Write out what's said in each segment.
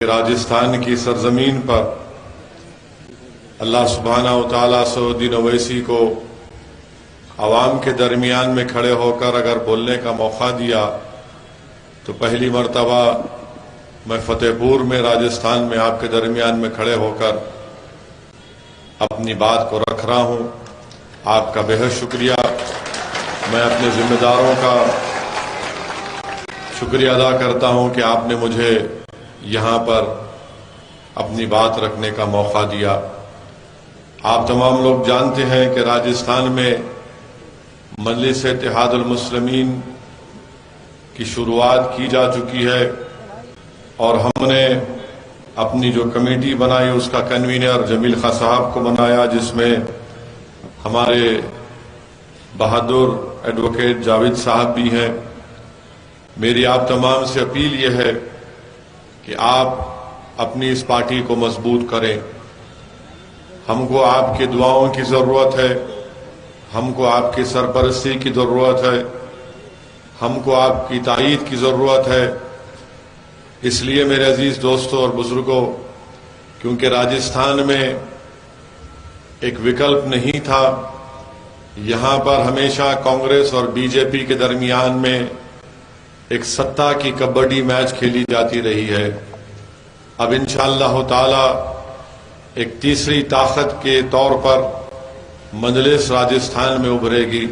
راجستھان کی سرزمین پر اللہ سبحانہ و تعالیٰ سعود الدین اویسی کو عوام کے درمیان میں کھڑے ہو کر اگر بولنے کا موقع دیا تو پہلی مرتبہ میں فتح پور میں راجستھان میں آپ کے درمیان میں کھڑے ہو کر اپنی بات کو رکھ رہا ہوں۔ آپ کا بہت شکریہ۔ میں اپنے ذمہ داروں کا شکریہ ادا کرتا ہوں کہ آپ نے مجھے یہاں پر اپنی بات رکھنے کا موقع دیا۔ آپ تمام لوگ جانتے ہیں کہ راجستھان میں مجلس اتحاد المسلمین کی شروعات کی جا چکی ہے اور ہم نے اپنی جو کمیٹی بنائی اس کا کنوینر جمیل خان صاحب کو بنایا، جس میں ہمارے بہادر ایڈوکیٹ جاوید صاحب بھی ہیں۔ میری آپ تمام سے اپیل یہ ہے کہ آپ اپنی اس پارٹی کو مضبوط کریں۔ ہم کو آپ کی دعاؤں کی ضرورت ہے، ہم کو آپ کی سرپرستی کی ضرورت ہے، ہم کو آپ کی تائید کی ضرورت ہے۔ اس لیے میرے عزیز دوستوں اور بزرگوں، کیونکہ راجستھان میں ایک وکلپ نہیں تھا، یہاں پر ہمیشہ کانگریس اور بی جے پی کے درمیان میں ایک سطح کی کبڈی میچ کھیلی جاتی رہی ہے۔ اب انشاءاللہ تعالی ایک تیسری طاقت کے طور پر مجلس راجستھان میں ابھرے گی،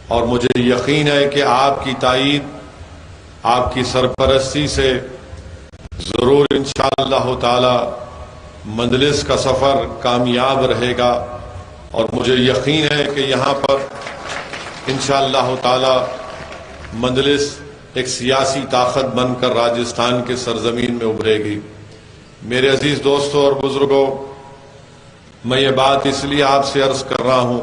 اور مجھے یقین ہے کہ آپ کی تائید، آپ کی سرپرستی سے ضرور انشاءاللہ تعالی مجلس کا سفر کامیاب رہے گا، اور مجھے یقین ہے کہ یہاں پر انشاءاللہ تعالی مجلس ایک سیاسی طاقت بن کر راجستھان کے سرزمین میں ابھرے گی۔ میرے عزیز دوستوں اور بزرگوں، میں یہ بات اس لیے آپ سے عرض کر رہا ہوں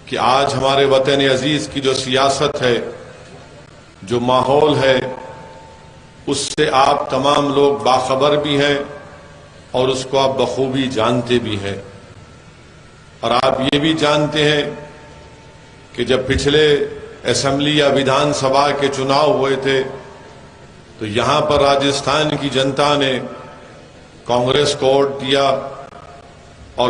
کہ آج ہمارے وطن عزیز کی جو سیاست ہے، جو ماحول ہے، اس سے آپ تمام لوگ باخبر بھی ہیں اور اس کو آپ بخوبی جانتے بھی ہیں۔ اور آپ یہ بھی جانتے ہیں کہ جب پچھلے اسمبلی یا ویدھان سبھا کے چناؤ ہوئے تھے تو یہاں پر راجستھان کی جنتا نے کانگریس کو ووٹ دیا اور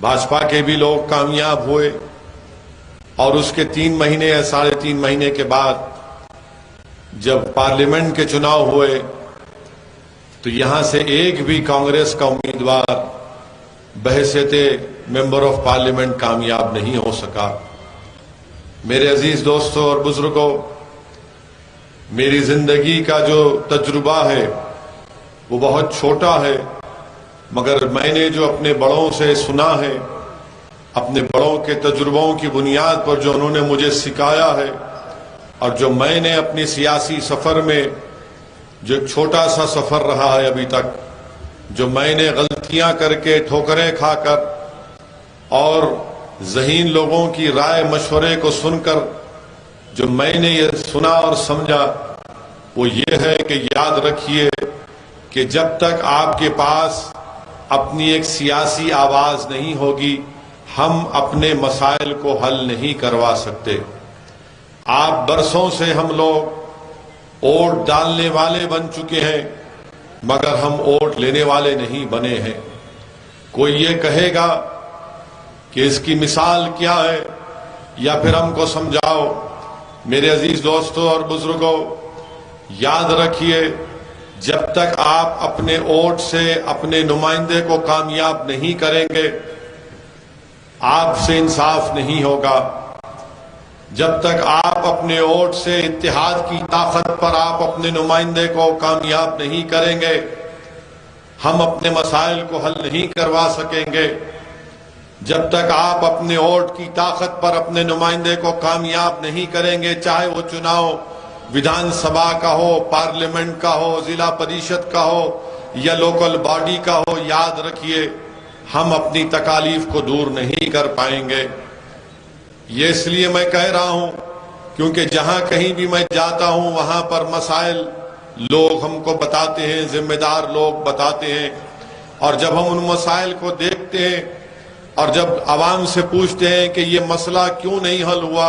بھاجپا کے بھی لوگ کامیاب ہوئے، اور اس کے 3 مہینے یا 3.5 مہینے کے بعد جب پارلیمنٹ کے چناؤ ہوئے تو یہاں سے ایک بھی کانگریس کا امیدوار بحیثیت ممبر آف پارلیمنٹ کامیاب نہیں ہو سکا۔ میرے عزیز دوستوں اور بزرگوں، میری زندگی کا جو تجربہ ہے وہ بہت چھوٹا ہے، مگر میں نے جو اپنے بڑوں سے سنا ہے، اپنے بڑوں کے تجربوں کی بنیاد پر جو انہوں نے مجھے سکھایا ہے، اور جو میں نے اپنی سیاسی سفر میں، جو ایک چھوٹا سا سفر رہا ہے ابھی تک، جو میں نے غلطیاں کر کے، ٹھوکریں کھا کر اور ذہین لوگوں کی رائے مشورے کو سن کر جو میں نے یہ سنا اور سمجھا، وہ یہ ہے کہ یاد رکھیے کہ جب تک آپ کے پاس اپنی ایک سیاسی آواز نہیں ہوگی، ہم اپنے مسائل کو حل نہیں کروا سکتے۔ آپ برسوں سے ہم لوگ ووٹ ڈالنے والے بن چکے ہیں، مگر ہم ووٹ لینے والے نہیں بنے ہیں۔ کوئی یہ کہے گا کہ اس کی مثال کیا ہے، یا پھر ہم کو سمجھاؤ۔ میرے عزیز دوستوں اور بزرگوں، یاد رکھیے، جب تک آپ اپنے ووٹ سے اپنے نمائندے کو کامیاب نہیں کریں گے، آپ سے انصاف نہیں ہوگا۔ جب تک آپ اپنے ووٹ سے اتحاد کی طاقت پر آپ اپنے نمائندے کو کامیاب نہیں کریں گے، ہم اپنے مسائل کو حل نہیں کروا سکیں گے۔ جب تک آپ اپنے ووٹ کی طاقت پر اپنے نمائندے کو کامیاب نہیں کریں گے، چاہے وہ چناؤ ویدھان سبھا کا ہو، پارلیمنٹ کا ہو، ضلع پریشد کا ہو یا لوکل باڈی کا ہو، یاد رکھیے ہم اپنی تکالیف کو دور نہیں کر پائیں گے۔ یہ اس لیے میں کہہ رہا ہوں کیونکہ جہاں کہیں بھی میں جاتا ہوں وہاں پر مسائل لوگ ہم کو بتاتے ہیں، ذمہ دار لوگ بتاتے ہیں، اور جب ہم ان مسائل کو دیکھتے ہیں اور جب عوام سے پوچھتے ہیں کہ یہ مسئلہ کیوں نہیں حل ہوا،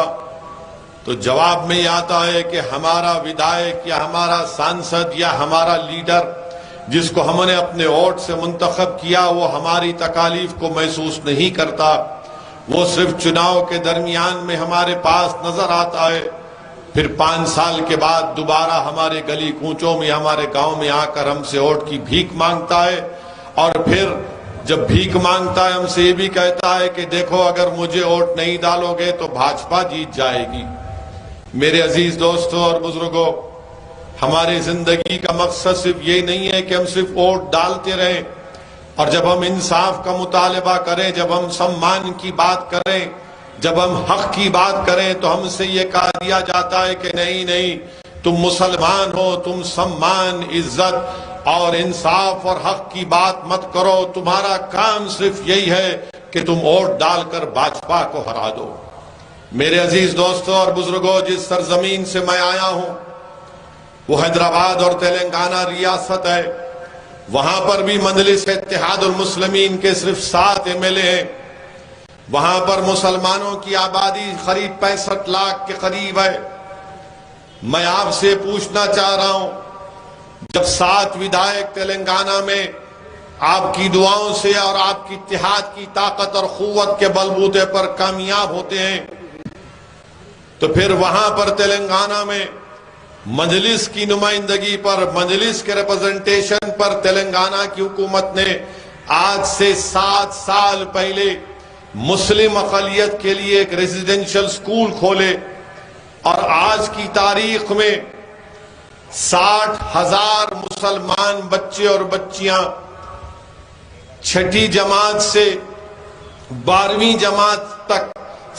تو جواب میں یہ آتا ہے کہ ہمارا ودھائک یا ہمارا سانسد یا ہمارا لیڈر جس کو ہم نے اپنے ووٹ سے منتخب کیا وہ ہماری تکالیف کو محسوس نہیں کرتا، وہ صرف چناؤ کے درمیان میں ہمارے پاس نظر آتا ہے، پھر 5 سال کے بعد دوبارہ ہمارے گلی کوچوں میں ہمارے گاؤں میں آ کر ہم سے ووٹ کی بھیک مانگتا ہے، اور پھر جب بھیک مانگتا ہے ہم سے یہ بھی کہتا ہے کہ دیکھو اگر مجھے ووٹ نہیں ڈالو گے تو بھاجپا جیت جائے گی۔ میرے عزیز دوستوں اور بزرگوں، ہماری زندگی کا مقصد صرف یہ نہیں ہے کہ ہم صرف ووٹ ڈالتے رہیں، اور جب ہم انصاف کا مطالبہ کریں، جب ہم سمان کی بات کریں، جب ہم حق کی بات کریں تو ہم سے یہ کہا دیا جاتا ہے کہ نہیں تم مسلمان ہو، تم سمان، عزت اور انصاف اور حق کی بات مت کرو، تمہارا کام صرف یہی ہے کہ تم ووٹ ڈال کر بھاجپا کو ہرا دو۔ میرے عزیز دوستوں اور بزرگوں، جس سرزمین سے میں آیا ہوں وہ حیدرآباد اور تلنگانہ ریاست ہے، وہاں پر بھی مجلس اتحاد المسلمین کے صرف 7 MLA ہیں، وہاں پر مسلمانوں کی آبادی قریب 65 لاکھ کے قریب ہے۔ میں آپ سے پوچھنا چاہ رہا ہوں، جب 7 ودھائک تلنگانہ میں آپ کی دعاؤں سے اور آپ کی اتحاد کی طاقت اور قوت کے بلبوتے پر کامیاب ہوتے ہیں، تو پھر وہاں پر تلنگانہ میں مجلس کی نمائندگی پر، مجلس کے ریپرزنٹیشن پر تلنگانہ کی حکومت نے آج سے 7 سال پہلے مسلم اقلیت کے لیے ایک ریزیڈنشل سکول کھولے، اور آج کی تاریخ میں 60,000 مسلمان بچے اور بچیاں 6ٹھی جماعت سے 12ویں جماعت تک،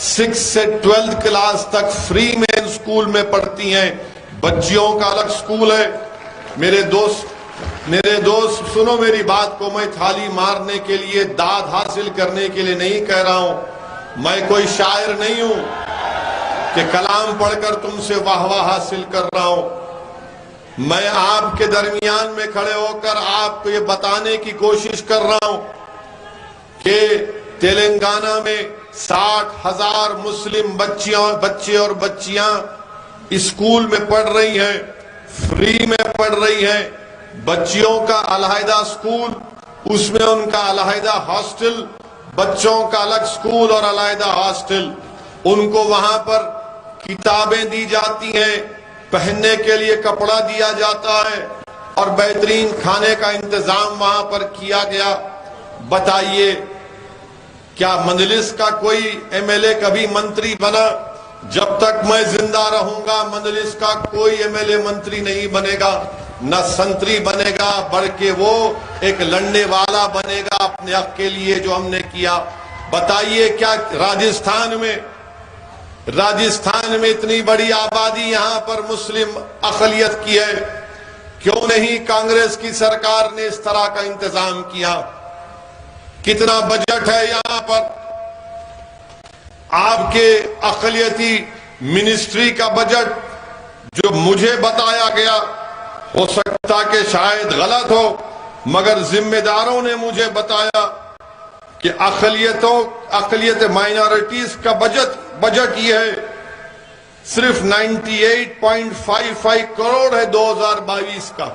6 سے 12 کلاس تک فری میں سکول میں پڑھتی ہیں۔ بچیوں کا الگ سکول ہے۔ میرے دوست سنو میری بات کو، میں تھالی مارنے کے لیے، داد حاصل کرنے کے لیے نہیں کہہ رہا ہوں، میں کوئی شاعر نہیں ہوں کہ کلام پڑھ کر تم سے واہ واہ حاصل کر رہا ہوں۔ میں آپ کے درمیان میں کھڑے ہو کر آپ کو یہ بتانے کی کوشش کر رہا ہوں کہ تلنگانہ میں 60,000 مسلم بچے اور بچیاں اسکول میں پڑھ رہی ہیں، فری میں پڑھ رہی ہیں۔ بچیوں کا علیحدہ سکول، اس میں ان کا علیحدہ ہاسٹل، بچوں کا الگ سکول اور علیحدہ ہاسٹل، ان کو وہاں پر کتابیں دی جاتی ہیں، پہننے کے لیے کپڑا دیا جاتا ہے، اور بہترین کھانے کا انتظام وہاں پر کیا گیا۔ بتائیے کیا مجلس کا کوئی MLA کبھی منتری بنا؟ جب تک میں زندہ رہوں گا مجلس کا کوئی MLA منتری نہیں بنے گا، نہ سنتری بنے گا، بلکہ وہ ایک لڑنے والا بنے گا اپنے حق کے لیے جو ہم نے کیا۔ بتائیے کیا راجستھان میں اتنی بڑی آبادی یہاں پر مسلم اقلیت کی ہے، کیوں نہیں کانگریس کی سرکار نے اس طرح کا انتظام کیا؟ کتنا بجٹ ہے یہاں پر؟ آپ کے اقلیتی منسٹری کا بجٹ جو مجھے بتایا گیا، ہو سکتا کہ شاید غلط ہو، مگر ذمہ داروں نے مجھے بتایا کہ اقلیت مائنارٹیز کا بجٹ یہ ہے، صرف 98.55 کروڑ ہے 2022 کا،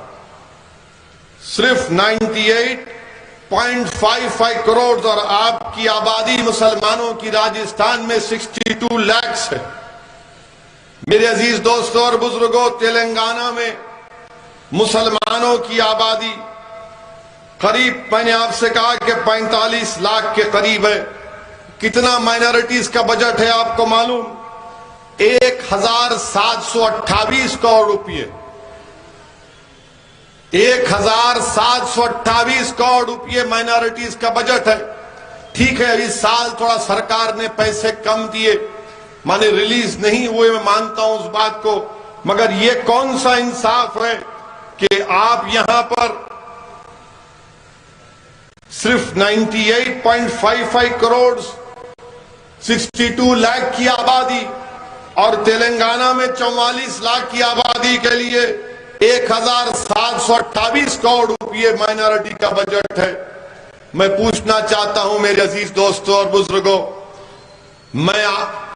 صرف 98.55 کروڑ، اور آپ کی آبادی مسلمانوں کی راجستھان میں 62 لاکھ ہے۔ میرے عزیز دوستوں اور بزرگوں، تلنگانہ میں مسلمانوں کی آبادی قریب، میں نے آپ سے کہا کہ 45 لاکھ کے قریب ہے۔ کتنا مائنارٹیز کا بجٹ ہے آپ کو معلوم؟ 1728 کروڑ روپئے، 1728 کروڑ روپئے مائنارٹیز کا بجٹ ہے۔ ٹھیک ہے، اس سال تھوڑا سرکار نے پیسے کم دیے، مانے ریلیز نہیں ہوئے، میں مانتا ہوں اس بات کو، مگر یہ کون سا انصاف ہے کہ آپ یہاں پر صرف 98.55 کروڑ 62 لاکھ کی آبادی، اور تلنگانہ میں 44 لاکھ کی آبادی کے لیے 1728 کروڑ روپئے مائنارٹی کا بجٹ ہے۔ میں پوچھنا چاہتا ہوں میرے عزیز دوستوں اور بزرگوں، میں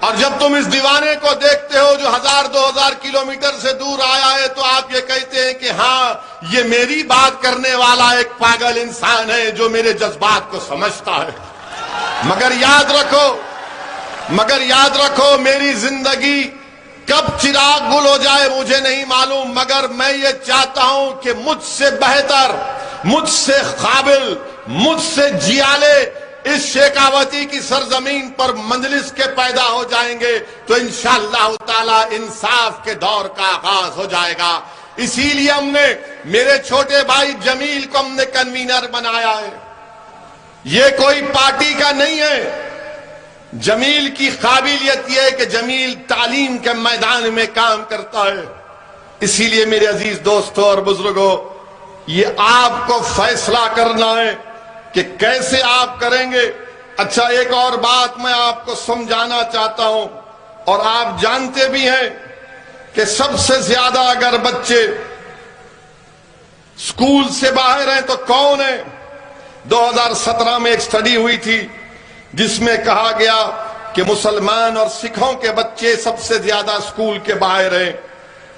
اور جب تم اس دیوانے کو دیکھتے ہو جو 1000-2000 کلومیٹر سے دور آیا ہے تو آپ یہ کہتے ہیں کہ ہاں یہ میری بات کرنے والا ایک پاگل انسان ہے جو میرے جذبات کو سمجھتا ہے. مگر یاد رکھو میری زندگی کب چراغ گل ہو جائے مجھے نہیں معلوم، مگر میں یہ چاہتا ہوں کہ مجھ سے بہتر، مجھ سے قابل، مجھ سے جیالے اس شیخاوتی کی سرزمین پر مجلس کے پیدا ہو جائیں گے تو انشاءاللہ تعالی انصاف کے دور کا آغاز ہو جائے گا. اسی لیے ہم نے میرے چھوٹے بھائی جمیل کو ہم نے کنوینر بنایا ہے. یہ کوئی پارٹی کا نہیں ہے. جمیل کی قابلیت یہ ہے کہ جمیل تعلیم کے میدان میں کام کرتا ہے. اسی لیے میرے عزیز دوستوں اور بزرگوں، یہ آپ کو فیصلہ کرنا ہے کہ کیسے آپ کریں گے. اچھا، ایک اور بات میں آپ کو سمجھانا چاہتا ہوں، اور آپ جانتے بھی ہیں کہ سب سے زیادہ اگر بچے اسکول سے باہر ہیں تو کون ہیں؟ 2017 میں ایک سٹڈی ہوئی تھی جس میں کہا گیا کہ مسلمان اور سکھوں کے بچے سب سے زیادہ اسکول کے باہر ہیں.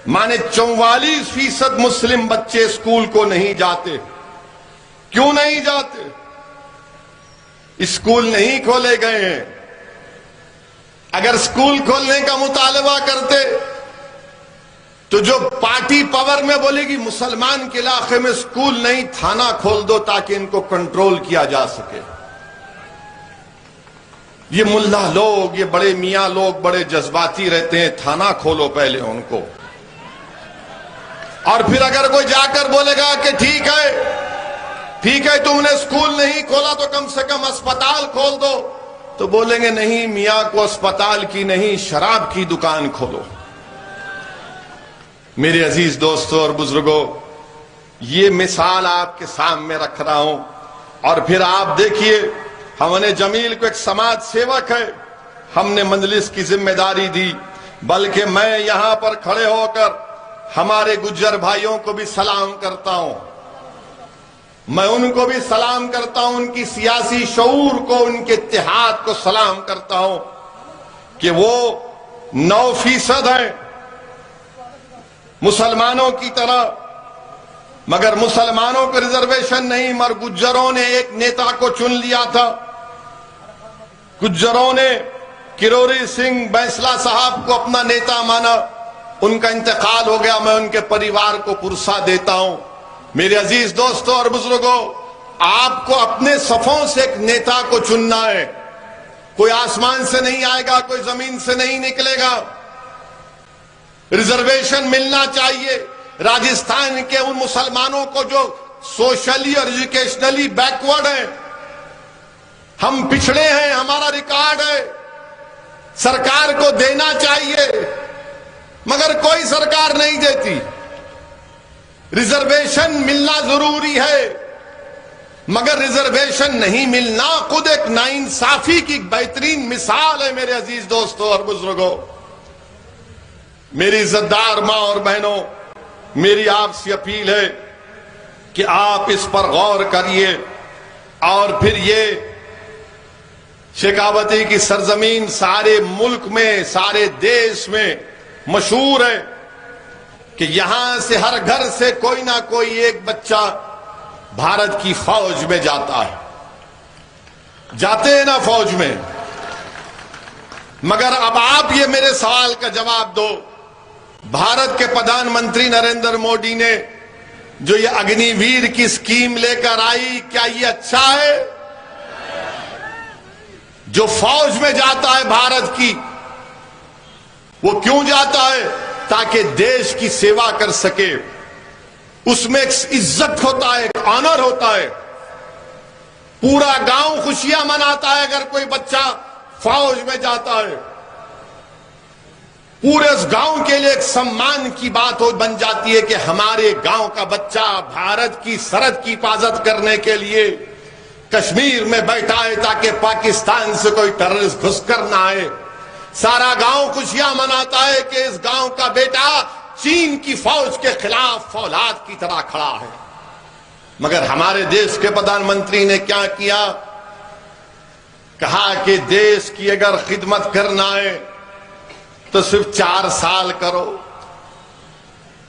مانے 44% مسلم بچے اسکول کو نہیں جاتے. کیوں نہیں جاتے؟ اسکول نہیں کھولے گئے ہیں. اگر اسکول کھولنے کا مطالبہ کرتے تو جو پارٹی پاور میں بولے گی مسلمان کے علاقے میں اسکول نہیں، تھانہ کھول دو تاکہ ان کو کنٹرول کیا جا سکے. یہ ملا لوگ، یہ بڑے میاں لوگ بڑے جذباتی رہتے ہیں. تھانہ کھولو پہلے ان کو، اور پھر اگر کوئی جا کر بولے گا کہ ٹھیک ہے تم نے اسکول نہیں کھولا تو کم سے کم اسپتال کھول دو، تو بولیں گے نہیں میاں کو اسپتال کی نہیں، شراب کی دکان کھولو. میرے عزیز دوستوں اور بزرگوں، یہ مثال آپ کے سامنے رکھ رہا ہوں. اور پھر آپ دیکھیے، ہم نے جمیل کو ایک سماج سیوک ہے، ہم نے مجلس کی ذمہ داری دی، بلکہ میں یہاں پر کھڑے ہو کر ہمارے گجر بھائیوں کو بھی سلام کرتا ہوں. میں ان کو بھی سلام کرتا ہوں، ان کی سیاسی شعور کو، ان کے اتحاد کو سلام کرتا ہوں کہ وہ 9% ہیں مسلمانوں کی طرح، مگر مسلمانوں کو ریزرویشن نہیں. مگر گجروں نے ایک نیتا کو چن لیا تھا. گجروں نے کروری سنگھ بینسلا صاحب کو اپنا نیتا مانا. ان کا انتقال ہو گیا، میں ان کے پریوار کو پرسہ دیتا ہوں. میرے عزیز دوستوں اور بزرگوں، آپ کو اپنے صفوں سے ایک نیتا کو چننا ہے. کوئی آسمان سے نہیں آئے گا، کوئی زمین سے نہیں نکلے گا. ریزرویشن ملنا چاہیے. راجستھان کے ان مسلمانوں کو جو سوشلی اور ایجوکیشنلی بیکورڈ ہیں، ہم پچھڑے ہیں، ہمارا ریکارڈ ہے، سرکار کو دینا چاہیے، مگر کوئی سرکار نہیں دیتی. ریزرویشن ملنا ضروری ہے، مگر ریزرویشن نہیں ملنا خود ایک ناانصافی کی بہترین مثال ہے. میرے عزیز دوستوں اور بزرگوں، میری عزتدار ماں اور بہنوں، میری آپ سے اپیل ہے کہ آپ اس پر غور کریے. اور پھر یہ شیخاوتی کی سرزمین سارے ملک میں، سارے دیش میں مشہور ہے کہ یہاں سے ہر گھر سے کوئی نہ کوئی ایک بچہ بھارت کی فوج میں جاتا ہے. جاتے ہیں نا فوج میں. مگر اب آپ یہ میرے سوال کا جواب دو، بھارت کے پردھان منتری نریندر مودی نے جو یہ اگنی ویر کی اسکیم لے کر آئی، کیا یہ اچھا ہے؟ جو فوج میں جاتا ہے بھارت کی، وہ کیوں جاتا ہے؟ تاکہ دیش کی سیوا کر سکے. اس میں ایک عزت ہوتا ہے، ایک آنر ہوتا ہے. پورا گاؤں خوشیاں مناتا ہے اگر کوئی بچہ فوج میں جاتا ہے. پورے اس گاؤں کے لیے ایک سمان کی بات بن جاتی ہے کہ ہمارے گاؤں کا بچہ بھارت کی سرحد کی حفاظت کرنے کے لیے کشمیر میں بیٹھا ہے تاکہ پاکستان سے کوئی ٹیررسٹ گھس کر نہ آئے. سارا گاؤں خوشیاں مناتا ہے کہ اس گاؤں کا بیٹا چین کی فوج کے خلاف فولاد کی طرح کھڑا ہے. مگر ہمارے دیش کے پردھان منتری نے کیا کیا؟ کہا کہ دیش کی اگر خدمت کرنا ہے تو صرف 4 سال کرو.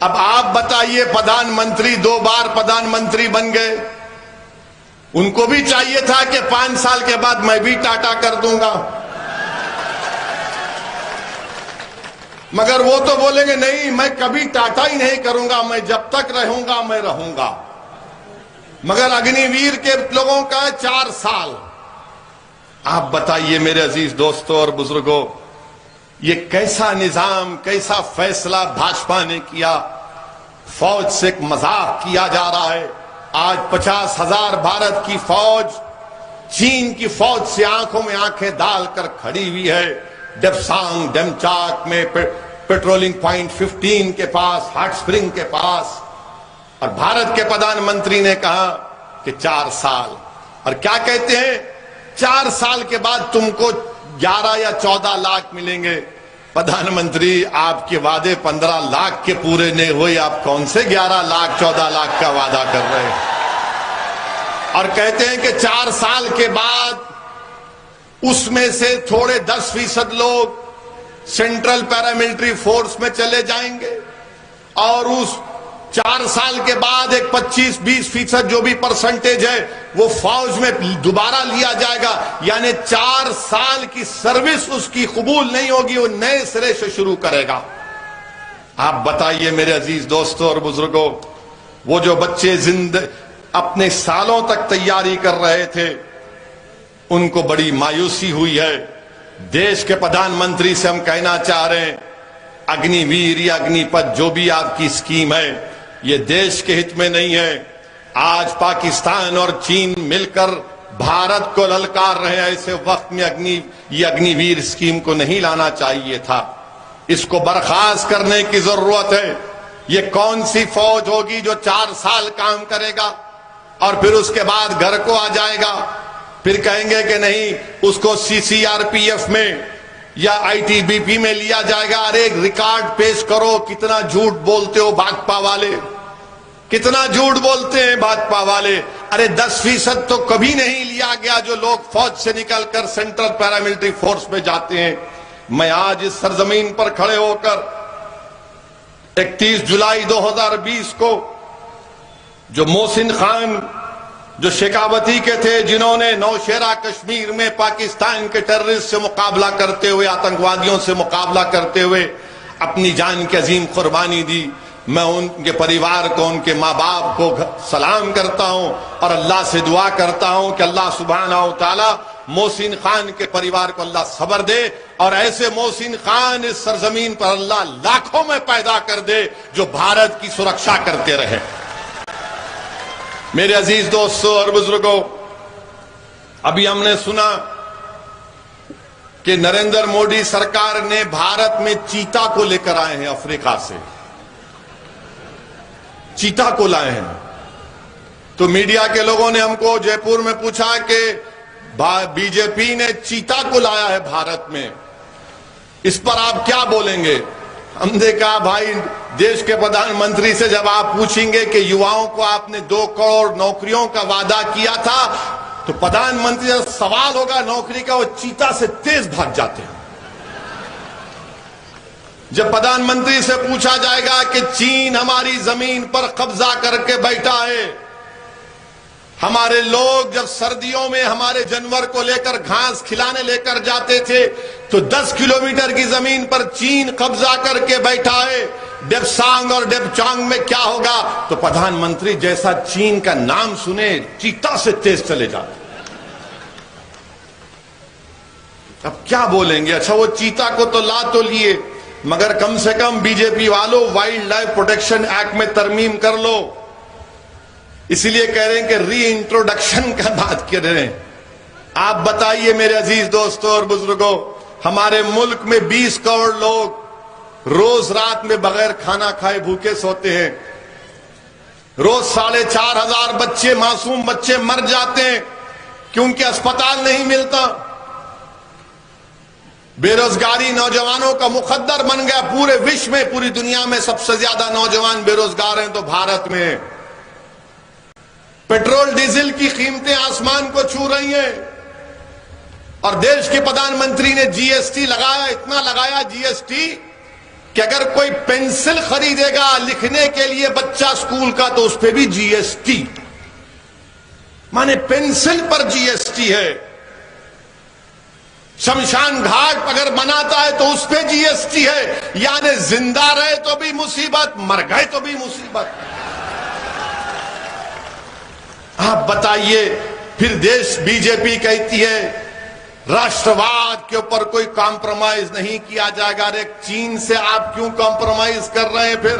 اب آپ بتائیے، پردھان منتری 2 بار پردھان منتری بن گئے، ان کو بھی چاہیے تھا کہ 5 سال کے بعد میں بھی ٹاٹا کر دوں گا، مگر وہ تو بولیں گے نہیں میں کبھی ٹاٹا ہی نہیں کروں گا، میں جب تک رہوں گا میں رہوں گا. مگر اگنی ویر کے لوگوں کا 4 سال. آپ بتائیے میرے عزیز دوستوں اور بزرگوں، یہ کیسا نظام، کیسا فیصلہ بھاجپا نے کیا. فوج سے ایک مذاق کیا جا رہا ہے. آج 50,000 بھارت کی فوج چین کی فوج سے آنکھوں میں آنکھیں ڈال کر کھڑی ہوئی ہے. ڈپسانگ ڈمچاک میں پیٹرولنگ پوائنٹ 15 کے پاس، ہاٹ سپرنگ کے پاس. اور بھارت کے پردھان منتری نے کہا کہ 4 سال. اور کیا کہتے ہیں؟ 4 سال کے بعد تم کو 11 یا 14 لاکھ ملیں گے. پردھان منتری آپ کے وعدے 15 لاکھ کے پورے نہیں ہوئے، آپ کون سے 11 لاکھ 14 لاکھ کا وعدہ کر رہے ہیں؟ اور کہتے ہیں کہ 4 سال کے بعد اس میں سے تھوڑے 10% لوگ سینٹرل پیراملٹری فورس میں چلے جائیں گے، اور اس 4 سال کے بعد ایک 25-20% جو بھی پرسنٹیج ہے وہ فوج میں دوبارہ لیا جائے گا. یعنی 4 سال کی سروس اس کی قبول نہیں ہوگی، وہ نئے سرے سے شروع کرے گا. آپ بتائیے میرے عزیز دوستوں اور بزرگوں، وہ جو بچے اپنے سالوں تک تیاری کر رہے تھے ان کو بڑی مایوسی ہوئی ہے. دیش کے پردھان منتری سے ہم کہنا چاہ رہے ہیں، اگنی ویر یا اگنی پتھ جو بھی آپ کی اسکیم ہے یہ دیش کے ہت میں نہیں ہے. آج پاکستان اور چین مل کر بھارت کو للکار رہے ہیں. ایسے وقت میں یہ اگنی ویر اسکیم کو نہیں لانا چاہیے تھا. اس کو برخاست کرنے کی ضرورت ہے. یہ کون سی فوج ہوگی جو 4 سال کام کرے گا اور پھر اس کے بعد گھر کو آ جائے گا؟ پھر کہیں گے کہ نہیں اس کو CRPF میں یا ITBP میں لیا جائے گا. ارے ایک ریکارڈ پیش کرو، کتنا جھوٹ بولتے ہو بھاجپا والے، کتنا جھوٹ بولتے ہیں بھاجپا والے. ارے 10% تو کبھی نہیں لیا گیا جو لوگ فوج سے نکل کر سینٹرل پیراملٹری فورس میں جاتے ہیں. میں آج اس سرزمین پر کھڑے ہو کر 31 جولائی 2020 کو جو محسن خان جو شیخاوتی کے تھے، جنہوں نے نوشہرہ کشمیر میں پاکستان کے ٹیررسٹ سے مقابلہ کرتے ہوئے، آتنکوادیوں سے مقابلہ کرتے ہوئے اپنی جان کی عظیم قربانی دی، میں ان کے پریوار کو، ان کے ماں باپ کو سلام کرتا ہوں اور اللہ سے دعا کرتا ہوں کہ اللہ سبحانہ و تعالی محسن خان کے پریوار کو اللہ صبر دے، اور ایسے محسن خان اس سرزمین پر اللہ لاکھوں میں پیدا کر دے جو بھارت کی سرکشا کرتے رہے. میرے عزیز دوستوں اور بزرگوں، ابھی ہم نے سنا کہ نریندر مودی سرکار نے بھارت میں چیتا کو لے کر آئے ہیں. افریقہ سے چیتا کو لائے ہیں. تو میڈیا کے لوگوں نے ہم کو جے پور میں پوچھا کہ BJP نے چیتا کو لایا ہے بھارت میں، اس پر آپ کیا بولیں گے؟ ہم نے کہا بھائی دیش کے پردھان منتری سے جب آپ پوچھیں گے کہ یواؤں کو آپ نے 2 کروڑ نوکریوں کا وعدہ کیا تھا، تو پردھان منتری سے سوال ہوگا نوکری کا، وہ چیتا سے تیز بھاگ جاتے ہیں. جب پردھان منتری سے پوچھا جائے گا کہ چین ہماری زمین پر قبضہ کر کے بیٹھا ہے، ہمارے لوگ جب سردیوں میں ہمارے جانور کو لے کر گھاس کھلانے لے کر جاتے تھے تو 10 کلومیٹر کی زمین پر چین قبضہ کر کے بیٹھا ہے، ڈپسانگ اور ڈپچانگ میں کیا ہوگا؟ تو پردھان منتری جیسا چین کا نام سنے چیتا سے تیز چلے جاتے. اب کیا بولیں گے؟ اچھا وہ چیتا کو تو لا تو لیے، مگر کم سے کم BJP والوں وائلڈ لائف پروٹیکشن ایکٹ میں ترمیم کر لو. اسی لیے کہہ رہے ہیں کہ ری انٹروڈکشن کا بات کر رہے ہیں. آپ بتائیے میرے عزیز دوستوں اور بزرگوں، ہمارے ملک میں 20 کروڑ لوگ روز رات میں بغیر کھانا کھائے بھوکے سوتے ہیں. روز 4,500 بچے، معصوم بچے مر جاتے ہیں کیونکہ اسپتال نہیں ملتا. بے روزگاری نوجوانوں کا مقدر بن گیا. پورے وشو میں، پوری دنیا میں سب سے زیادہ نوجوان بے روزگار ہیں تو بھارت میں. پیٹرول ڈیزل کی قیمتیں آسمان کو چھو رہی ہیں. اور دیش کے پردھان منتری نے جی ایس ٹی لگایا، اتنا لگایا جی ایس ٹی کہ اگر کوئی پینسل خریدے گا لکھنے کے لیے بچہ اسکول کا تو اس پہ بھی جی ایس ٹی، مانے پینسل پر جی ایس ٹی ہے۔ شمشان گھاٹ اگر مناتا ہے تو اس پہ جی ایس ٹی ہے، یعنی زندہ رہے تو بھی مصیبت، مر گئے تو بھی مصیبت۔ آپ بتائیے، پھر دیش بی جے پی کہتی ہے راشٹرواد کے اوپر کوئی کمپرومائز نہیں کیا جائے گا۔ ارے چین سے آپ کیوں کمپرومائز کر رہے ہیں؟ پھر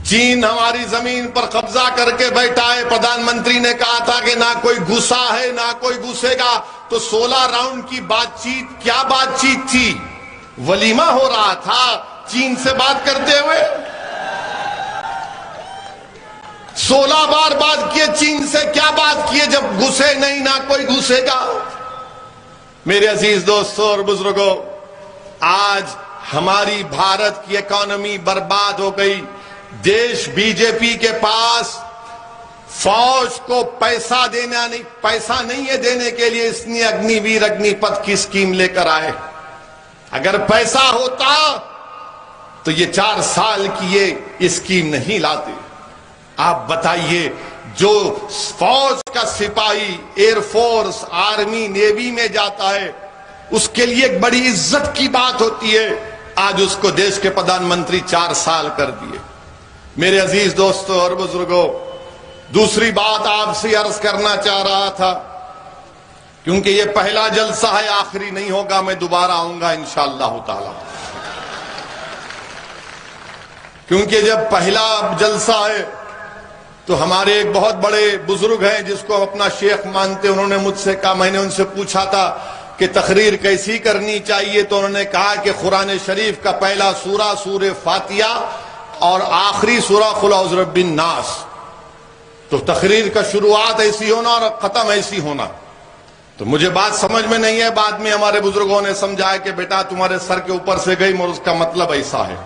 چین ہماری زمین پر قبضہ کر کے بیٹھا ہے۔ پردھان منتری نے کہا تھا کہ نہ کوئی گھسا ہے نہ کوئی گھسے گا، تو 16 راؤنڈ کی بات چیت، کیا بات چیت تھی؟ ولیمہ ہو رہا تھا چین سے بات کرتے ہوئے۔ 16 بار بات کیے چین سے، کیا بات کیے جب گھسے نہیں، نہ کوئی گھسے گا۔ میرے عزیز دوستو اور بزرگوں، آج ہماری بھارت کی اکانومی برباد ہو گئی۔ دیش بی جے پی کے پاس فوج کو پیسہ نہیں ہے دینے کے لیے، اس نے اگنی ویر اگنی پتھ کی اسکیم لے کر آئے۔ اگر پیسہ ہوتا تو یہ 4 سال کی یہ اسکیم نہیں لاتے۔ آپ بتائیے، جو فوج کا سپاہی ایئر فورس، آرمی، نیوی میں جاتا ہے، اس کے لیے ایک بڑی عزت کی بات ہوتی ہے، آج اس کو دیش کے پردھان منتری 4 سال کر دیے۔ میرے عزیز دوستو اور بزرگوں، دوسری بات آپ سے عرض کرنا چاہ رہا تھا، کیونکہ یہ پہلا جلسہ ہے، آخری نہیں ہوگا، میں دوبارہ آؤں گا انشاءاللہ تعالی، کیونکہ جب پہلا جلسہ ہے تو ہمارے ایک بہت بڑے بزرگ ہیں جس کو اپنا شیخ مانتے، انہوں نے مجھ سے کہا، میں نے ان سے پوچھا تھا کہ تقریر کیسی کرنی چاہیے، تو انہوں نے کہا کہ قرآن شریف کا پہلا سورہ سورہ فاتحہ اور آخری سورہ قل اعوذ برب الناس، تو تقریر کا شروعات ایسی ہونا اور ختم ایسی ہونا۔ تو مجھے بات سمجھ میں نہیں ہے، بعد میں ہمارے بزرگوں نے سمجھایا کہ بیٹا تمہارے سر کے اوپر سے گئی اور اس کا مطلب ایسا ہے۔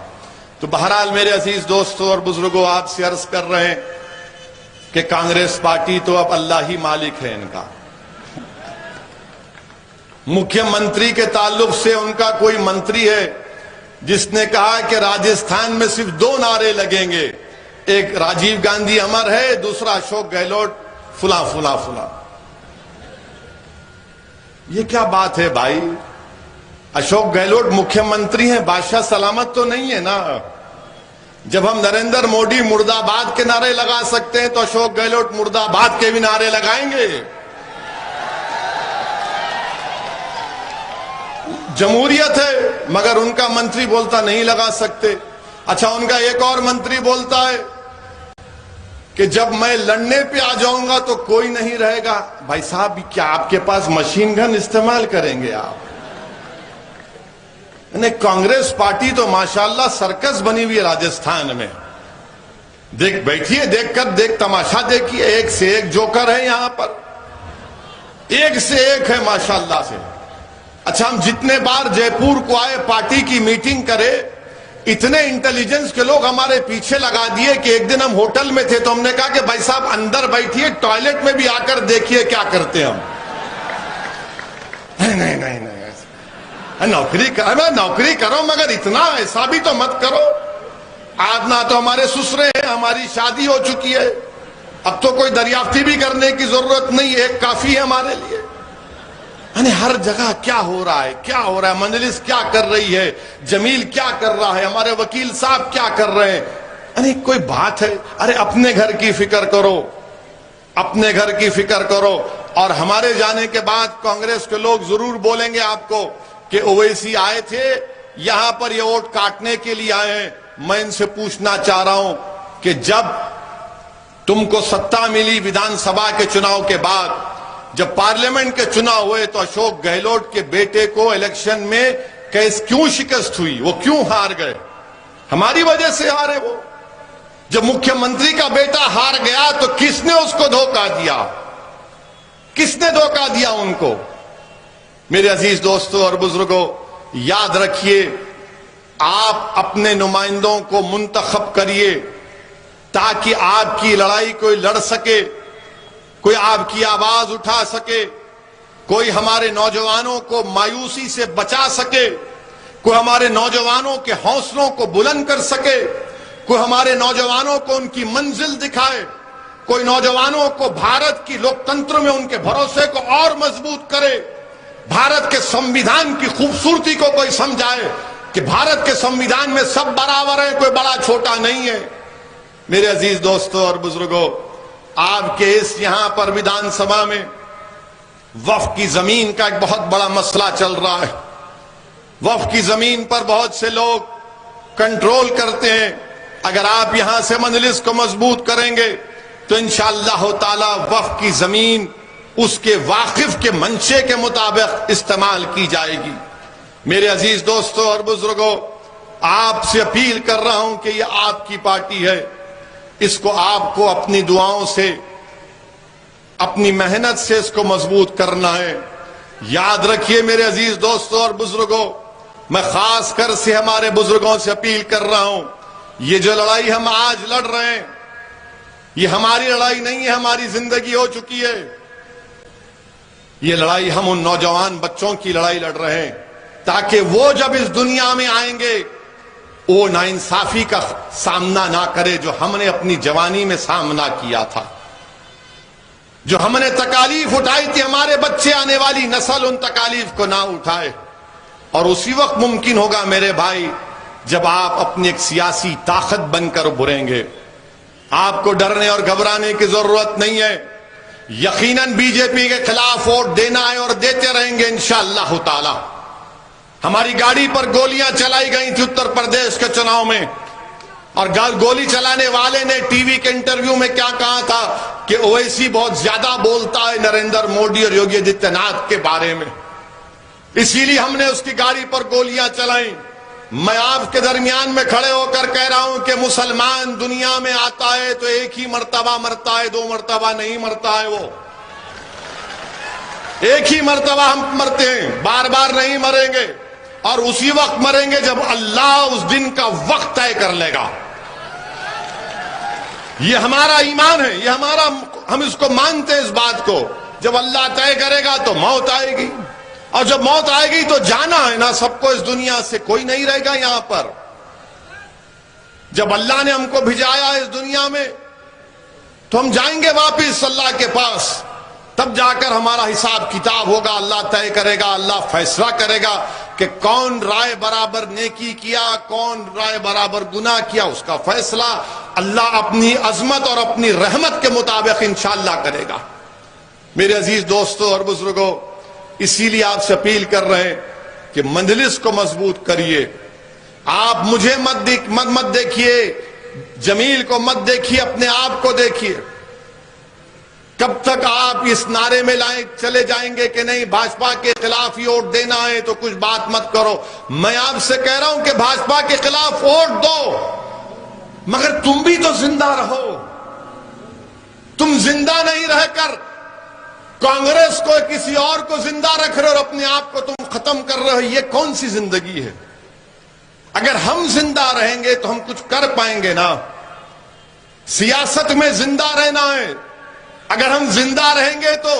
تو بہرحال میرے عزیز دوستوں اور بزرگوں، آپ سے عرض کر رہے ہیں کہ کانگریس پارٹی تو اب اللہ ہی مالک ہے ان کا۔ مکھیہ منتری کے تعلق سے ان کا کوئی منتری ہے جس نے کہا کہ راجستھان میں صرف 2 نعرے لگیں گے، ایک راجیو گاندھی امر ہے، دوسرا اشوک گہلوٹ فلاں فلاں فلاں۔ یہ کیا بات ہے بھائی؟ اشوک گہلوٹ مکھیہ منتری ہیں، بادشاہ سلامت تو نہیں ہے نا؟ جب ہم نریندر مودی مرد آباد کے نعرے لگا سکتے ہیں تو اشوک گہلوٹ مرد آباد کے بھی نعرے لگائیں گے؟ جمہوریت ہے مگر ان کا منتری بولتا نہیں لگا سکتے۔ اچھا، ان کا ایک اور منتری بولتا ہے کہ جب میں لڑنے پہ آ جاؤں گا تو کوئی نہیں رہے گا۔ بھائی صاحب، کیا آپ کے پاس مشین گن استعمال کریں گے آپ؟ کانگریس پارٹی تو ماشاءاللہ سرکس بنی ہوئی ہے راجستھان میں۔ بیٹھیے، دیکھ تماشا دیکھیے، ایک سے ایک جوکر ہے یہاں پر، ایک سے ایک ہے ماشاءاللہ سے۔ اچھا، ہم جتنے بار جے پور کو آئے پارٹی کی میٹنگ کرے، اتنے انٹیلیجنس کے لوگ ہمارے پیچھے لگا دیے کہ ایک دن ہم ہوٹل میں تھے تو ہم نے کہا کہ بھائی صاحب اندر بیٹھیے، ٹوائلٹ میں بھی آ کر دیکھیے کیا کرتے ہم۔ نہیں، نوکری کرو مگر اتنا ایسا بھی تو مت کرو۔ آج نہ تو ہمارے سسرے ہیں، ہماری شادی ہو چکی ہے، اب تو کوئی دریافتی بھی کرنے کی ضرورت نہیں، ایک کافی ہے ہمارے لیے۔ ہر جگہ کیا ہو رہا ہے، مجلس کیا کر رہی ہے، جمیل کیا کر رہا ہے، ہمارے وکیل صاحب کیا کر رہے ہیں، کوئی بات ہے؟ ارے اپنے گھر کی فکر کرو، اپنے گھر کی فکر کرو۔ اور ہمارے جانے کے بعد کانگریس کے لوگ ضرور بولیں گے آپ کو کہ اویسی آئے تھے یہاں پر، یہ ووٹ کاٹنے کے لیے آئے ہیں۔ میں ان سے پوچھنا چاہ رہا ہوں کہ جب تم کو ستا ملی ویدھان سبھا کے چناؤ کے بعد، جب پارلیمنٹ کے چناؤ ہوئے تو اشوک گہلوٹ کے بیٹے کو الیکشن میں کیوں شکست ہوئی؟ وہ کیوں ہار گئے؟ ہماری وجہ سے ہارے وہ۔ جب مکھیہ منتری کا بیٹا ہار گیا تو کس نے اس کو دھوکہ دیا؟ کس نے دھوکہ دیا ان کو؟ میرے عزیز دوستو اور بزرگوں، یاد رکھیے، آپ اپنے نمائندوں کو منتخب کریے تاکہ آپ کی لڑائی کوئی لڑ سکے، کوئی آپ کی آواز اٹھا سکے۔ کوئی ہمارے نوجوانوں کو مایوسی سے بچا سکے، کوئی ہمارے نوجوانوں کے حوصلوں کو بلند کر سکے، کوئی ہمارے نوجوانوں کو ان کی منزل دکھائے، کوئی نوجوانوں کو بھارت کی لوکتنتر میں ان کے بھروسے کو اور مضبوط کرے، بھارت کے سمویدھان کی خوبصورتی کو کوئی سمجھائے کہ بھارت کے سمویدھان میں سب برابر ہیں، کوئی بڑا چھوٹا نہیں ہے۔ میرے عزیز دوستو اور بزرگوں، آپ کے اس یہاں پر ودھان سبھا میں وقف کی زمین کا ایک بہت بڑا مسئلہ چل رہا ہے۔ وقف کی زمین پر بہت سے لوگ کنٹرول کرتے ہیں۔ اگر آپ یہاں سے مجلس کو مضبوط کریں گے تو انشاءاللہ تعالی وقف کی زمین اس کے واقف کے منشے کے مطابق استعمال کی جائے گی۔ میرے عزیز دوستو اور بزرگوں، آپ سے اپیل کر رہا ہوں کہ یہ آپ کی پارٹی ہے، اس کو آپ کو اپنی دعاؤں سے، اپنی محنت سے اس کو مضبوط کرنا ہے۔ یاد رکھیے میرے عزیز دوستو اور بزرگوں، میں خاص کر سے ہمارے بزرگوں سے اپیل کر رہا ہوں، یہ جو لڑائی ہم آج لڑ رہے ہیں یہ ہماری لڑائی نہیں ہے، ہماری زندگی ہو چکی ہے۔ یہ لڑائی ہم ان نوجوان بچوں کی لڑائی لڑ رہے ہیں تاکہ وہ جب اس دنیا میں آئیں گے وہ ناانصافی کا سامنا نہ کرے جو ہم نے اپنی جوانی میں سامنا کیا تھا، جو ہم نے تکالیف اٹھائی تھی، ہمارے بچے آنے والی نسل ان تکالیف کو نہ اٹھائے۔ اور اسی وقت ممکن ہوگا میرے بھائی جب آپ اپنی ایک سیاسی طاقت بن کر ابھریں گے۔ آپ کو ڈرنے اور گھبرانے کی ضرورت نہیں ہے، یقیناً بی جے پی کے خلاف ووٹ دینا ہے اور دیتے رہیں گے انشاءاللہ تعالی۔ ہماری گاڑی پر گولیاں چلائی گئی تھی اتر پردیش کے چناؤ میں، اور گولی چلانے والے نے ٹی وی کے انٹرویو میں کیا کہا تھا کہ اویسی بہت زیادہ بولتا ہے نریندر مودی اور یوگی آدتیہ ناتھ کے بارے میں، اسی لیے ہم نے اس کی گاڑی پر گولیاں چلائیں۔ میں آپ کے درمیان میں کھڑے ہو کر کہہ رہا ہوں کہ مسلمان دنیا میں آتا ہے تو ایک ہی مرتبہ مرتا ہے، 2 مرتبہ نہیں مرتا ہے، وہ ایک ہی مرتبہ ہم مرتے ہیں، بار بار نہیں مریں گے، اور اسی وقت مریں گے جب اللہ اس دن کا وقت طے کر لے گا۔ یہ ہمارا ایمان ہے، یہ ہمارا، ہم اس کو مانتے ہیں اس بات کو، جب اللہ طے کرے گا تو موت آئے گی، اور جب موت آئے گی تو جانا ہے نا سب کو، اس دنیا سے کوئی نہیں رہے گا یہاں پر۔ جب اللہ نے ہم کو بھیجایا اس دنیا میں تو ہم جائیں گے واپس اللہ کے پاس، تب جا کر ہمارا حساب کتاب ہوگا، اللہ طے کرے گا، اللہ فیصلہ کرے گا کہ کون رائے برابر نیکی کیا، کون رائے برابر گناہ کیا، اس کا فیصلہ اللہ اپنی عظمت اور اپنی رحمت کے مطابق انشاءاللہ کرے گا۔ میرے عزیز دوستو اور بزرگوں، اسی لیے آپ سے اپیل کر رہے ہیں کہ مجلس کو مضبوط کریے۔ آپ مجھے مت دیکھیے، جمیل کو مت دیکھیے، اپنے آپ کو دیکھیے۔ کب تک آپ اس نعرے میں چلے جائیں گے کہ نہیں بھاجپا کے خلاف ہی ووٹ دینا ہے تو کچھ بات مت کرو؟ میں آپ سے کہہ رہا ہوں کہ بھاجپا کے خلاف ووٹ دو، مگر تم بھی تو زندہ رہو۔ تم زندہ نہیں رہ کر کانگریس کو، کسی اور کو زندہ رکھ رہے اور اپنے آپ کو تم ختم کر رہے ہو، یہ کون سی زندگی ہے؟ اگر ہم زندہ رہیں گے تو ہم کچھ کر پائیں گے نا۔ سیاست میں زندہ رہنا ہے، اگر ہم زندہ رہیں گے تو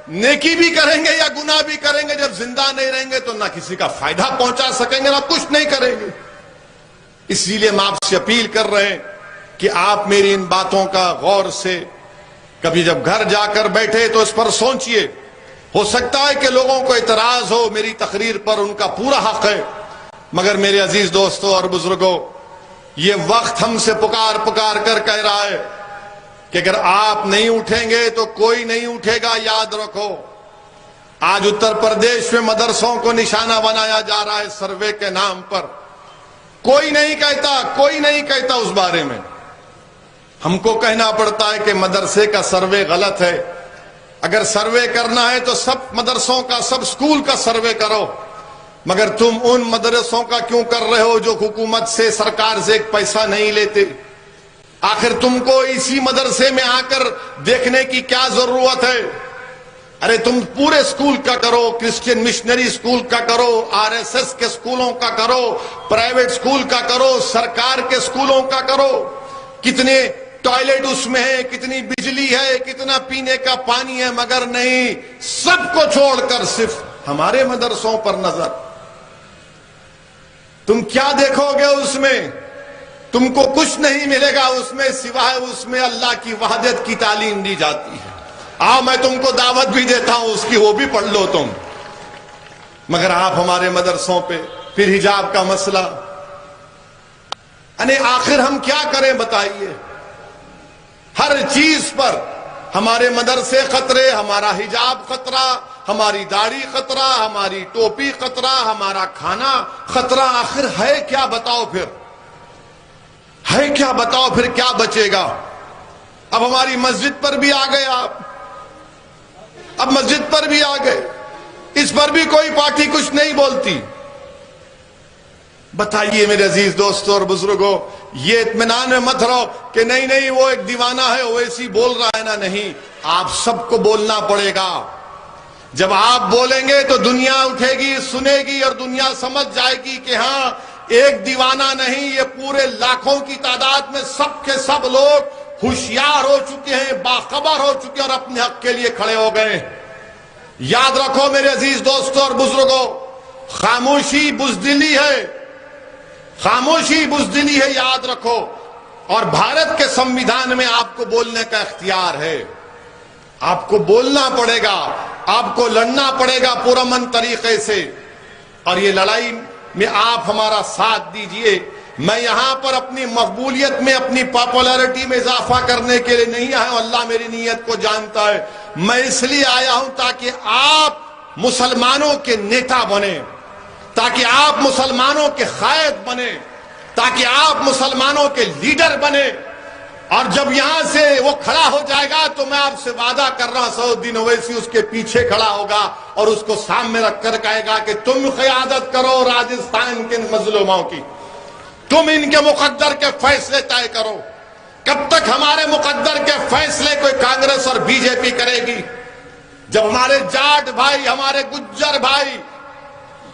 نیکی بھی کریں گے یا گناہ بھی کریں گے، جب زندہ نہیں رہیں گے تو نہ کسی کا فائدہ پہنچا سکیں گے نہ کچھ نہیں کریں گے۔ اسی لیے ہم آپ سے اپیل کر رہے ہیں کہ آپ میری ان باتوں کا غور سے کبھی جب گھر جا کر بیٹھے تو اس پر سوچئے۔ ہو سکتا ہے کہ لوگوں کو اعتراض ہو میری تقریر پر، ان کا پورا حق ہے، مگر میرے عزیز دوستو اور بزرگوں، یہ وقت ہم سے پکار پکار کر کہہ رہا ہے کہ اگر آپ نہیں اٹھیں گے تو کوئی نہیں اٹھے گا۔ یاد رکھو، آج اتر پردیش میں مدرسوں کو نشانہ بنایا جا رہا ہے سروے کے نام پر، کوئی نہیں کہتا اس بارے میں۔ ہم کو کہنا پڑتا ہے کہ مدرسے کا سروے غلط ہے۔ اگر سروے کرنا ہے تو سب مدرسوں کا، سب سکول کا سروے کرو، مگر تم ان مدرسوں کا کیوں کر رہے ہو جو حکومت سے، سرکار سے ایک پیسہ نہیں لیتے؟ آخر تم کو اسی مدرسے میں آ کر دیکھنے کی کیا ضرورت ہے؟ ارے تم پورے سکول کا کرو، کرسچین مشنری سکول کا کرو، RSS کے سکولوں کا کرو، پرائیویٹ سکول کا کرو، سرکار کے سکولوں کا کرو۔ کتنے ٹوائلٹ اس میں ہے، کتنی بجلی ہے، کتنا پینے کا پانی ہے، مگر نہیں، سب کو چھوڑ کر صرف ہمارے مدرسوں پر نظر۔ تم کیا دیکھو گے اس میں؟ تم کو کچھ نہیں ملے گا اس میں سوائے اس میں اللہ کی وحدت کی تعلیم دی جاتی ہے۔ آؤ میں تم کو دعوت بھی دیتا ہوں اس کی، وہ بھی پڑھ لو تم۔ مگر آپ ہمارے مدرسوں پہ پھر حجاب کا مسئلہ، یعنی آخر ہم کیا کریں بتائیے؟ ہر چیز پر ہمارے مدرسے خطرے، ہمارا حجاب خطرہ، ہماری داڑھی خطرہ، ہماری ٹوپی خطرہ، ہمارا کھانا خطرہ۔ آخر ہے کیا بتاؤ پھر؟ ہے کیا بتاؤ پھر؟ کیا بچے گا؟ اب ہماری مسجد پر بھی آ گئے آپ، اب مسجد پر بھی آ گئے، اس پر بھی کوئی پارٹی کچھ نہیں بولتی۔ بتائیے میرے عزیز دوستوں اور بزرگوں، یہ اطمینان میں مت رہو کہ نہیں نہیں وہ ایک دیوانہ ہے، وہ ایسی بول رہا ہے نا، نہیں، آپ سب کو بولنا پڑے گا۔ جب آپ بولیں گے تو دنیا اٹھے گی، سنے گی، اور دنیا سمجھ جائے گی کہ ہاں ایک دیوانہ نہیں، یہ پورے لاکھوں کی تعداد میں سب کے سب لوگ ہوشیار ہو چکے ہیں، باخبر ہو چکے ہیں، اور اپنے حق کے لیے کھڑے ہو گئے۔ یاد رکھو میرے عزیز دوستوں اور بزرگوں، خاموشی بزدلی ہے، خاموشی بزدلی ہے، یاد رکھو۔ اور بھارت کے سمویدھان میں آپ کو بولنے کا اختیار ہے، آپ کو بولنا پڑے گا، آپ کو لڑنا پڑے گا پرامن طریقے سے، اور یہ لڑائی میں آپ ہمارا ساتھ دیجئے۔ میں یہاں پر اپنی مقبولیت میں، اپنی پاپولیرٹی میں اضافہ کرنے کے لیے نہیں آیا ہوں، اللہ میری نیت کو جانتا ہے۔ میں اس لیے آیا ہوں تاکہ آپ مسلمانوں کے نیتا بنیں، تاکہ آپ مسلمانوں کے قائد بنے، تاکہ آپ مسلمانوں کے لیڈر بنے۔ اور جب یہاں سے وہ کھڑا ہو جائے گا تو میں آپ سے وعدہ کر رہا ہوں، سعود الدین اویسی اس کے پیچھے کھڑا ہوگا اور اس کو سامنے رکھ کر کہے گا کہ تم قیادت کرو راجستھان کے مظلوموں کی، تم ان کے مقدر کے فیصلے طے کرو۔ کب تک ہمارے مقدر کے فیصلے کوئی کانگریس اور بی جے پی کرے گی؟ جب ہمارے جاٹ بھائی، ہمارے گجر بھائی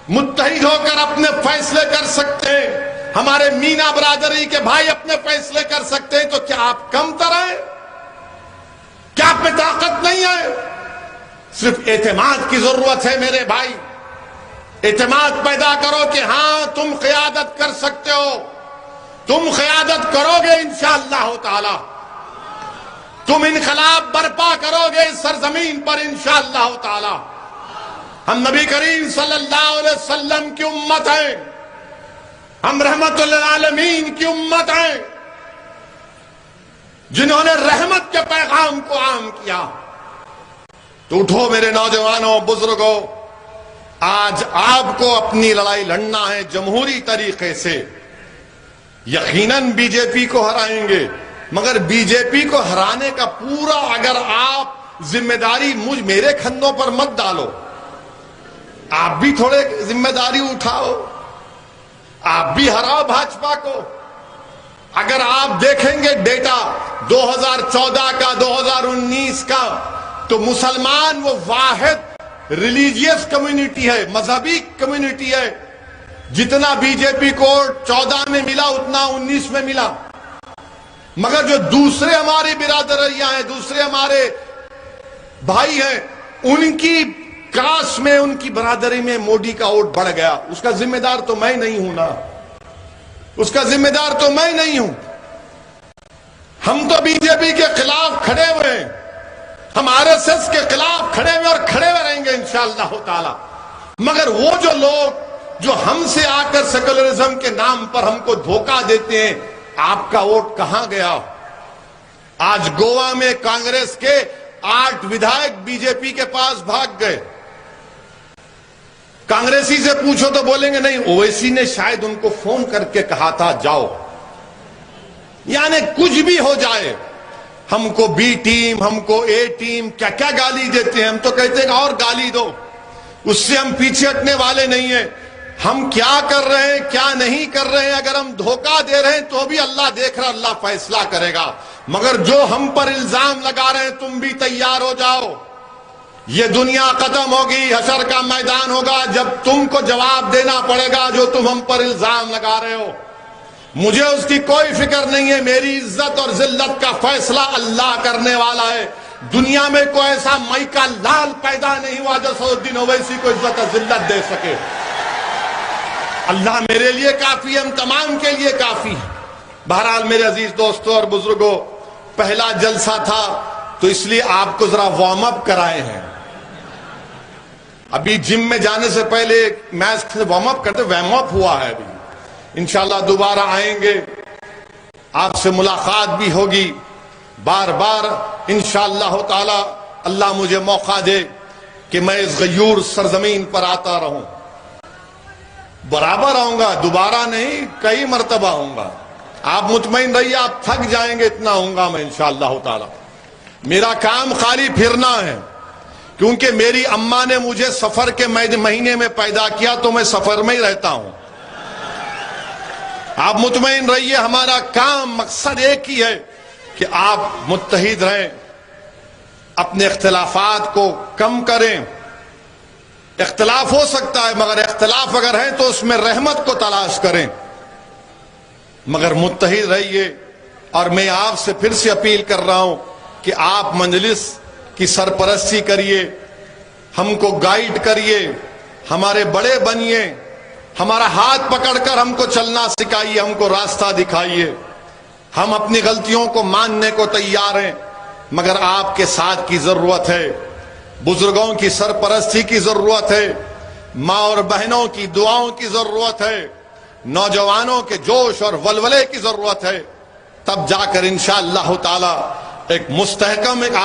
متحد ہو کر اپنے فیصلے کر سکتے ہیں، ہمارے مینا برادری کے بھائی اپنے فیصلے کر سکتے ہیں، تو کیا آپ کم تر ہیں؟ کیا آپ میں طاقت نہیں ہے؟ صرف اعتماد کی ضرورت ہے میرے بھائی، اعتماد پیدا کرو کہ ہاں تم قیادت کر سکتے ہو، تم قیادت کرو گے انشاءاللہ تعالی، تم انقلاب برپا کرو گے اس سرزمین پر انشاءاللہ تعالی۔ ہم نبی کریم صلی اللہ علیہ وسلم کی امت ہیں، ہم رحمت للعالمین کی امت ہیں، جنہوں نے رحمت کے پیغام کو عام کیا۔ تو اٹھو میرے نوجوانوں، بزرگوں، آج آپ کو اپنی لڑائی لڑنا ہے جمہوری طریقے سے۔ یقیناً بی جے پی کو ہرائیں گے، مگر بی جے پی کو ہرانے کا پورا اگر آپ ذمہ داری میرے کھندوں پر مت ڈالو، آپ بھی تھوڑے ذمہ داری اٹھاؤ، آپ بھی ہراؤ بھاجپا کو۔ اگر آپ دیکھیں گے ڈیٹا 2014 کا، 2019 کا، تو مسلمان وہ واحد ریلیجیس کمیونٹی ہے، مذہبی کمیونٹی ہے، جتنا بی جے پی کو 14 میں ملا اتنا 19 میں ملا۔ مگر جو دوسرے ہماری برادریاں ہیں، دوسرے ہمارے بھائی ہیں، ان کی کاسٹ میں، ان کی برادری میں مودی کا ووٹ بڑھ گیا۔ اس کا ذمہ دار تو میں نہیں ہوں نا، اس کا ذمہ دار تو میں نہیں ہوں۔ ہم تو بی جے پی کے خلاف کھڑے ہوئے ہیں، ہم آر ایس ایس کے خلاف کھڑے ہوئے اور کھڑے ہوئے رہیں گے انشاءاللہ تعالی۔ مگر وہ جو لوگ جو ہم سے آ کر سیکولرزم کے نام پر ہم کو دھوکہ دیتے ہیں، آپ کا ووٹ کہاں گیا؟ آج گوا میں کانگریس کے 8 ودھائک بی جے پی کے پاس بھاگ گئے۔ کانگریسی سے پوچھو تو بولیں گے نہیں، اویسی نے شاید ان کو فون کر کے کہا تھا جاؤ۔ یعنی کچھ بھی ہو جائے، ہم کو بی ٹیم، ہم کو اے ٹیم، کیا کیا گالی دیتے ہیں، ہم تو کہتے ہیں اور گالی دو، اس سے ہم پیچھے ہٹنے والے نہیں ہیں۔ ہم کیا کر رہے ہیں، کیا نہیں کر رہے ہیں، اگر ہم دھوکہ دے رہے ہیں تو بھی اللہ دیکھ رہا، اللہ فیصلہ کرے گا۔ مگر جو ہم پر الزام لگا رہے ہیں، تم بھی تیار ہو جاؤ، یہ دنیا ختم ہوگی، حشر کا میدان ہوگا، جب تم کو جواب دینا پڑے گا جو تم ہم پر الزام لگا رہے ہو۔ مجھے اس کی کوئی فکر نہیں ہے، میری عزت اور ذلت کا فیصلہ اللہ کرنے والا ہے۔ دنیا میں کوئی ایسا مئی کا لال پیدا نہیں ہوا جو سعود الدین اویسی کو عزت اور ذلت دے سکے۔ اللہ میرے لیے کافی ہے، ہم تمام کے لیے کافی ہے۔ بہرحال میرے عزیز دوستوں اور بزرگوں، پہلا جلسہ تھا تو اس لیے آپ کو ذرا وارم اپ کرائے ہیں۔ ابھی جم میں جانے سے پہلے میچ وارم اپ کرتے، وارم اپ ہوا ہے ابھی۔ انشاءاللہ دوبارہ آئیں گے، آپ سے ملاقات بھی ہوگی بار بار انشاءاللہ تعالی۔ اللہ مجھے موقع دے کہ میں اس غیور سرزمین پر آتا رہوں، برابر آؤں گا، دوبارہ نہیں، کئی مرتبہ آؤں گا۔ آپ مطمئن رہیے، آپ تھک جائیں گے، اتنا ہوں گا میں انشاءاللہ تعالی۔ میرا کام خالی پھرنا ہے، کیونکہ میری اماں نے مجھے سفر کے مہینے میں پیدا کیا تو میں سفر میں ہی رہتا ہوں۔ آپ مطمئن رہیے، ہمارا کام مقصد ایک ہی ہے کہ آپ متحد رہیں، اپنے اختلافات کو کم کریں۔ اختلاف ہو سکتا ہے، مگر اختلاف اگر ہے تو اس میں رحمت کو تلاش کریں، مگر متحد رہیے۔ اور میں آپ سے پھر سے اپیل کر رہا ہوں کہ آپ مجلس کی سرپرستی کریے، ہم کو گائیڈ کریے، ہمارے بڑے بنیے، ہمارا ہاتھ پکڑ کر ہم کو چلنا سکھائیے، ہم کو راستہ دکھائیے۔ ہم اپنی غلطیوں کو ماننے کو تیار ہیں، مگر آپ کے ساتھ کی ضرورت ہے، بزرگوں کی سرپرستی کی ضرورت ہے، ماں اور بہنوں کی دعاؤں کی ضرورت ہے، نوجوانوں کے جوش اور ولولے کی ضرورت ہے۔ تب جا کر انشاءاللہ تعالی ایک مستحکم ایک